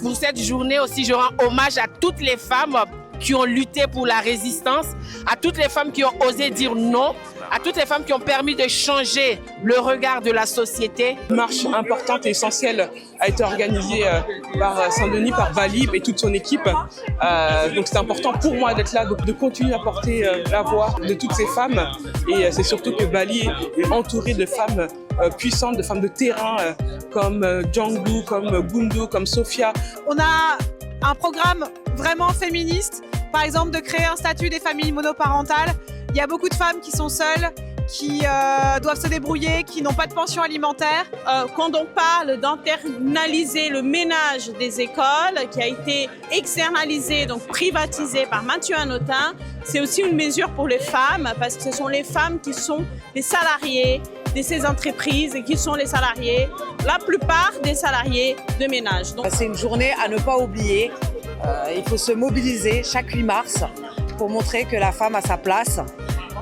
Pour cette journée aussi, je rends hommage à toutes les femmes qui ont lutté pour la résistance, à toutes les femmes qui ont osé dire non, à toutes les femmes qui ont permis de changer le regard de la société. Une marche importante et essentielle a été organisée par Saint-Denis, par Balib et toute son équipe. Donc c'est important pour moi d'être là, de continuer à porter la voix de toutes ces femmes. Et c'est surtout que Bali est entouré de femmes puissantes, de femmes de terrain comme Django, comme Gundu, comme Sophia. On a un programme vraiment féministe, par exemple de créer un statut des familles monoparentales. Il y a beaucoup de femmes qui sont seules, qui doivent se débrouiller, qui n'ont pas de pension alimentaire. Quand on parle d'internaliser le ménage des écoles, qui a été externalisé, donc privatisé par Mathieu Hanotin, c'est aussi une mesure pour les femmes, parce que ce sont les femmes qui sont les salariés de ces entreprises et qui sont les salariés, la plupart des salariés de ménage. C'est une journée à ne pas oublier. Il faut se mobiliser chaque 8 mars pour montrer que la femme a sa place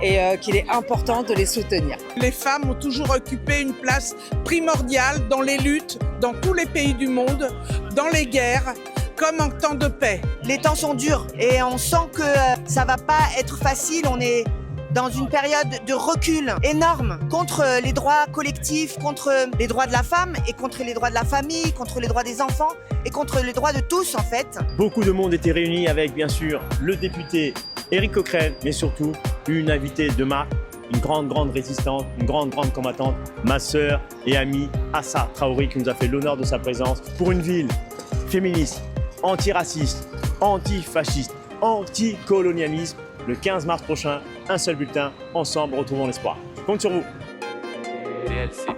et qu'il est important de les soutenir. Les femmes ont toujours occupé une place primordiale dans les luttes, dans tous les pays du monde, dans les guerres, comme en temps de paix. Les temps sont durs et on sent que ça va pas être facile. On est dans une période de recul énorme contre les droits collectifs, contre les droits de la femme et contre les droits de la famille, contre les droits des enfants et contre les droits de tous en fait. Beaucoup de monde était réuni avec bien sûr le député Éric Coquerel, mais surtout une invitée de marque, une grande résistante, une grande combattante, ma sœur et amie Assa Traoré qui nous a fait l'honneur de sa présence pour une ville féministe, antiraciste, antifasciste, anticolonialisme. Le 15 mars prochain, un seul bulletin, ensemble retrouvons l'espoir. Je compte sur vous. TLC.